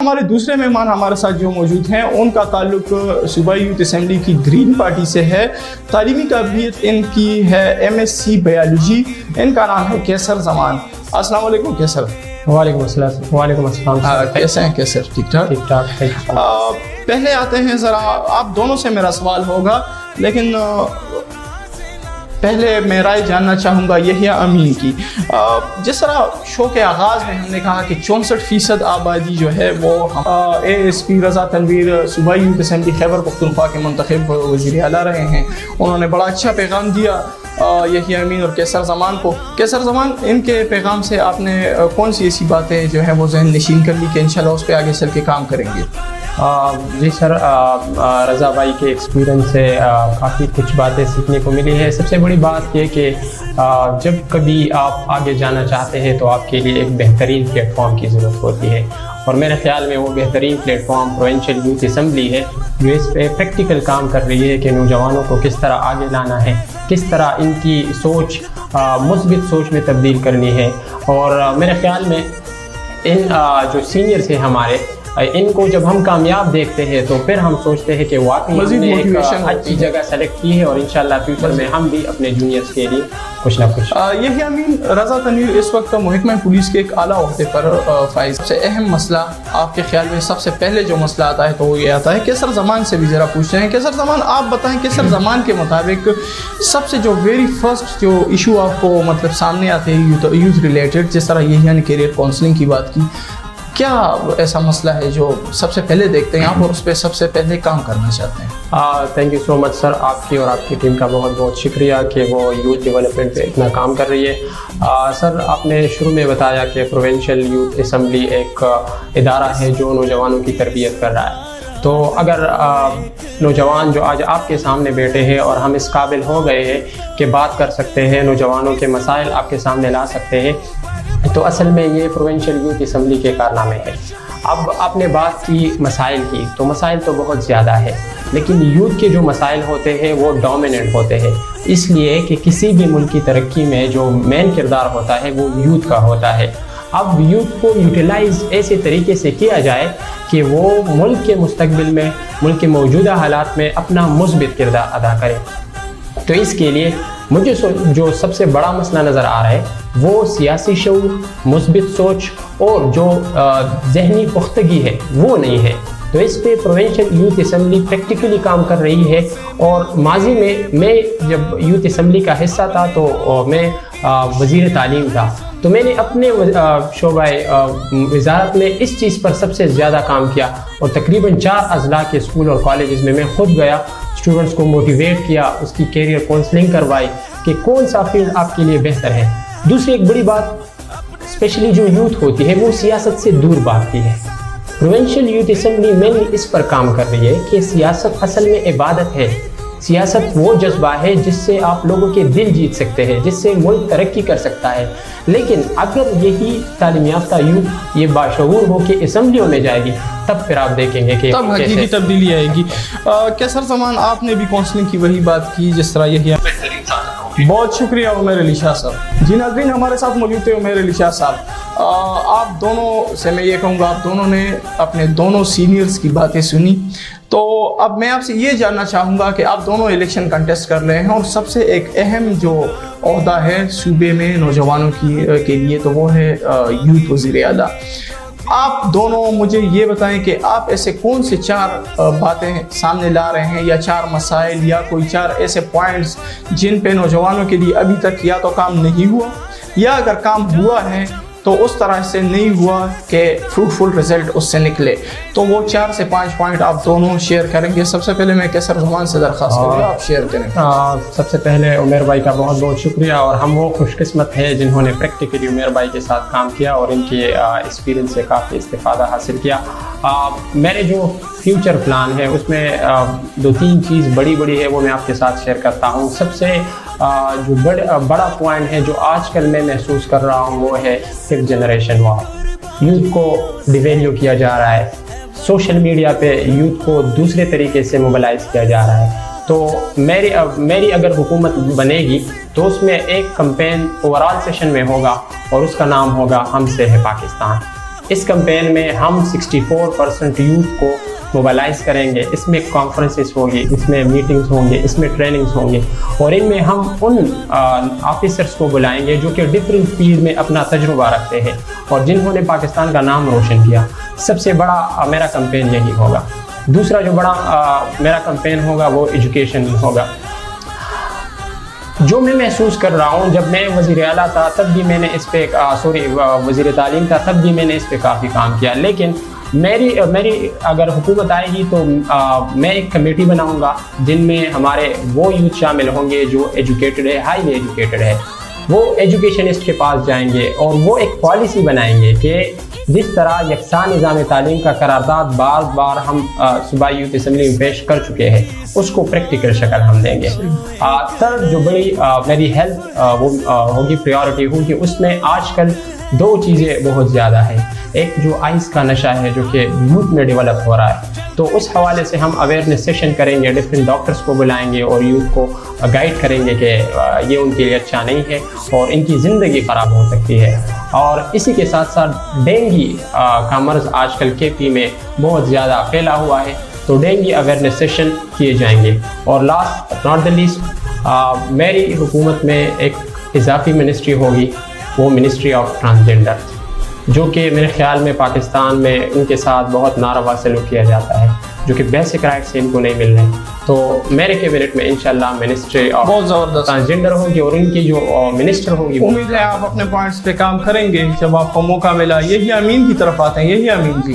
हमारे दूसरे मेहमान हमारे साथ जो मौजूद हैं उनका ताल्लुक सूबाई यूथ असम्बली की ग्रीन पार्टी से है। तालीमी काबिलियत इनकी है MSc बायोलॉजी। इनका नाम है कैसर जमान। अस्सलाम वालेकुम कैसर। वालेकुम अस्सलाम। कैसे हैं कैसर? ठीक ठाक। ठीक ठाक। पहले आते हैं ज़रा आप दोनों से मेरा सवाल होगा, लेकिन पहले मैं राय जानना चाहूँगा यहिया अमीन की। जिस तरह शो के आगाज़ में हमने कहा कि 64% आबादी जो है वो ASP रज़ा तनवीर सूबाई यूथ असम्बली खैबर पख्तूनख्वा के मुंतखब वज़ीर आला रहे हैं। उन्होंने बड़ा अच्छा पैगाम दिया यहिया अमीन और कैसर ज़मान को। कैसर ज़मान, इनके पैगाम से आपने कौन सी ऐसी बातें जो है वो ज़हन नशीन कर ली कि इंशाल्लाह उस पर आगे चल के काम करेंगे? जी सर, रज़ा भाई के एक्सपीरियंस से काफ़ी कुछ बातें सीखने को मिली है। सबसे बड़ी बात ये कि जब कभी आप आगे जाना चाहते हैं तो आपके लिए एक बेहतरीन प्लेटफॉर्म की ज़रूरत होती है, और मेरे ख्याल में वो बेहतरीन प्लेटफॉर्म प्रोविंशियल यूथ असम्बली है जो इस पे प्रैक्टिकल काम कर रही है कि नौजवानों को किस तरह आगे लाना है, किस तरह इनकी सोच मुस्बित सोच में तब्दील करनी है। और मेरे ख्याल में इन जो सीनियर्स हैं हमारे, इनको जब हम कामयाब देखते हैं तो फिर हम सोचते हैं कि वाकई हमने एक अच्छी जगह सेलेक्ट की है और इंशाल्लाह फ्यूचर में हम भी अपने जूनियर्स के लिए कुछ ना कुछ। यही अमीन, रज़ा तनवीर इस वक्त महकमा पुलिस के एक आला ओहदे पर फाइज। सबसे अहम मसला आपके ख्याल में सबसे पहले जो मसला आता है तो वो ये आता है, कैसर ज़मान से भी ज़रा पूछते हैं। कैसर ज़मान, आप बताएं कैसर ज़मान के मुताबिक सबसे जो वेरी फर्स्ट जो इशू आपको मतलब सामने आते हैं यूथ रिलेटेड, जिस तरह यही यानी कैरियर काउंसलिंग की बात की, क्या ऐसा मसला है जो सबसे पहले देखते हैं आप और उस पर सबसे पहले काम करना चाहते हैं? Thank you so much sir, आपकी और आपकी टीम का बहुत बहुत शुक्रिया कि वो यूथ डेवलपमेंट पे इतना काम कर रही है। सर, आपने शुरू में बताया कि प्रोविंशियल यूथ असम्बली एक इदारा है जो नौजवानों की तरबियत कर रहा है। तो अगर नौजवान जो आज आपके सामने बैठे हैं और हम इस काबिल हो गए हैं कि बात कर सकते हैं, नौजवानों के मसाइल आपके सामने ला सकते हैं, तो असल में ये प्रोविंशियल यूथ असम्बली के कारनामे हैं। अब आपने बात की मसाइल की, तो मसाइल तो बहुत ज़्यादा है, लेकिन यूथ के जो मसाइल होते हैं वो डोमिनेंट होते हैं, इसलिए कि किसी भी मुल्क की तरक्की में जो मेन किरदार होता है वो यूथ का होता है। अब यूथ को यूटिलाइज़ ऐसे तरीके से किया जाए कि वो मुल्क के मुस्तकबिल में, मुल्क के मौजूदा हालात में अपना मुस्बित किरदार अदा करे। तो इसके लिए मुझे जो सबसे बड़ा मसला नज़र आ रहा है वो सियासी शऊर, मुस्बित सोच और जो ज़हनी पुख्तगी है वो नहीं है। तो इस पे प्रोविंशियल यूथ असम्बली प्रैक्टिकली काम कर रही है। और माजी में मैं जब यूथ असम्बली का हिस्सा था तो मैं वज़ीर तालीम था, तो मैंने अपने शोबाए वज़ारत में इस चीज़ पर सबसे ज़्यादा काम किया, और तकरीबन 4 अज़ला के स्कूल और कॉलेजेस में मैं खुद गया, स्टूडेंट्स को मोटिवेट किया, उसकी कैरियर काउंसलिंग करवाई कि कौन सा फील्ड आपके लिए बेहतर है। दूसरी एक बड़ी बात, स्पेशली जो यूथ होती है वो सियासत से दूर भागती है। प्रोविंशियल यूथ असम्बली मेनली इस पर काम कर रही है कि सियासत असल में इबादत है। सियासत वो जज्बा है जिससे आप लोगों के दिल जीत सकते हैं, जिससे मुल्क तरक्की कर सकता है। लेकिन अगर यही तालीम याफ्ता यूथ ये बाशऊर हो के असम्बलियों में जाएगी, तब फिर आप देखेंगे कि तब हकीकी तब्दीली आएगी। कैसर ज़मान, आपने भी काउंसलिंग की वही बात की जिस तरह यही। बहुत शुक्रिया उमर अली शाह साहब। जी नाज़रीन, हमारे साथ मौजूद थे उमर अली शाह साहब। आप दोनों से मैं ये कहूँगा, आप दोनों ने अपने दोनों सीनियर्स की बातें सुनी, तो अब मैं आपसे ये जानना चाहूँगा कि आप दोनों इलेक्शन कंटेस्ट कर रहे हैं और सबसे एक अहम जो ओहदा है सूबे में नौजवानों के लिए तो वो है यूथ वज़ीर आला। आप दोनों मुझे ये बताएं कि आप ऐसे कौन से 4 बातें सामने ला रहे हैं, या 4 मसाइल, या कोई 4 ऐसे पॉइंट्स जिन पे नौजवानों के लिए अभी तक या तो काम नहीं हुआ, या अगर काम हुआ है तो उस तरह से नहीं हुआ कि फ्रूटफुल रिजल्ट उससे निकले। तो वो 4 से 5 पॉइंट आप दोनों शेयर करेंगे। सबसे पहले मैं कैसर ज़मान से दरख्वास्त करूँगा आप शेयर करें। सबसे पहले उमर भाई का बहुत बहुत शुक्रिया, और हम वो खुशकिस्मत हैं जिन्होंने प्रैक्टिकली उमर भाई के साथ काम किया और इनके एक्सपीरियंस से काफ़ी इस्तिफ़ादा हासिल किया। मेरे जो फ्यूचर प्लान है उसमें 2-3 चीज़ बड़ी है वो मैं आपके साथ शेयर करता हूँ। सबसे जो बड़ा पॉइंट है जो आजकल मैं महसूस कर रहा हूँ वो है 5th जनरेशन वॉर। यूथ को डिवेल्यू किया जा रहा है, सोशल मीडिया पे यूथ को दूसरे तरीके से मोबिलाइज किया जा रहा है। तो मेरी अगर हुकूमत बनेगी तो उसमें एक कैंपेन ओवरऑल सेशन में होगा और उसका नाम होगा हमसे है पाकिस्तान। اس کمپین میں ہم 64% یوتھ کو موبلائز کریں گے. اس میں کانفرنسز ہوگی, اس میں میٹنگز ہوں گے, اس میں ٹریننگز ہوں گے, اور ان میں ہم ان آفیسرس کو بلائیں گے جو کہ ڈفرینٹ فیلڈ میں اپنا تجربہ رکھتے ہیں اور جنہوں نے پاکستان کا نام روشن کیا. سب سے بڑا میرا کمپین یہی ہوگا. دوسرا جو بڑا میرا کمپین ہوگا وہ ایجوکیشن ہوگا. جو میں محسوس کر رہا ہوں, جب میں وزیر اعلیٰ تھا تب بھی میں نے اس پہ وزیر تعلیم تھا تب بھی میں نے اس پہ کافی کام کیا, لیکن میری اگر حکومت آئے گی تو میں ایک کمیٹی بناؤں گا جن میں ہمارے وہ یوتھ شامل ہوں گے جو ایجوکیٹڈ ہے, ہائیلی ایجوکیٹڈ ہے. وہ ایجوکیشنسٹ کے پاس جائیں گے اور وہ ایک پالیسی بنائیں گے کہ جس طرح یکساں نظام تعلیم کا قرارداد بار بار ہم صوبائی یوتھ اسمبلی میں پیش کر چکے ہیں, اس کو پریکٹیکل شکل ہم دیں گے. تھرڈ جو بڑی میری ہیلتھ وہ ہوگی پریورٹی ہوگی, اس میں آج کل 2 چیزیں بہت زیادہ ہیں. ایک جو آئس کا نشہ ہے جو کہ یوتھ میں ڈیولپ ہو رہا ہے, تو اس حوالے سے ہم اویئرنیس سیشن کریں گے, ڈفرینٹ ڈاکٹرس کو بلائیں گے اور یوتھ کو گائیڈ کریں گے کہ یہ ان کے لیے اچھا نہیں ہے اور ان کی زندگی خراب ہو سکتی ہے. اور اسی کے ساتھ ساتھ ڈینگی کا مرض آج کل کے پی میں بہت زیادہ پھیلا ہوا ہے, تو ڈینگی اویئرنیس سیشن کیے جائیں گے. اور last but not the least, میری حکومت میں ایک اضافی منسٹری ہوگی, وہ منسٹری آف ٹرانسجینڈر, جو کہ میرے خیال میں پاکستان میں ان کے ساتھ بہت ناروا سلوک کیا جاتا ہے, جو کہ بیسک رائٹس ان کو نہیں مل رہے. تو میرے کیبنٹ میں انشاءاللہ منسٹری آف بہت زبردست ٹرانسجینڈر ہوگی اور ان کی جو منسٹر ہوگی. امید ہے آپ اپنے پوائنٹس پہ کام کریں گے جب آپ کو موقع ملا. یہی امین کی طرف آتے ہیں. یہی امین جی.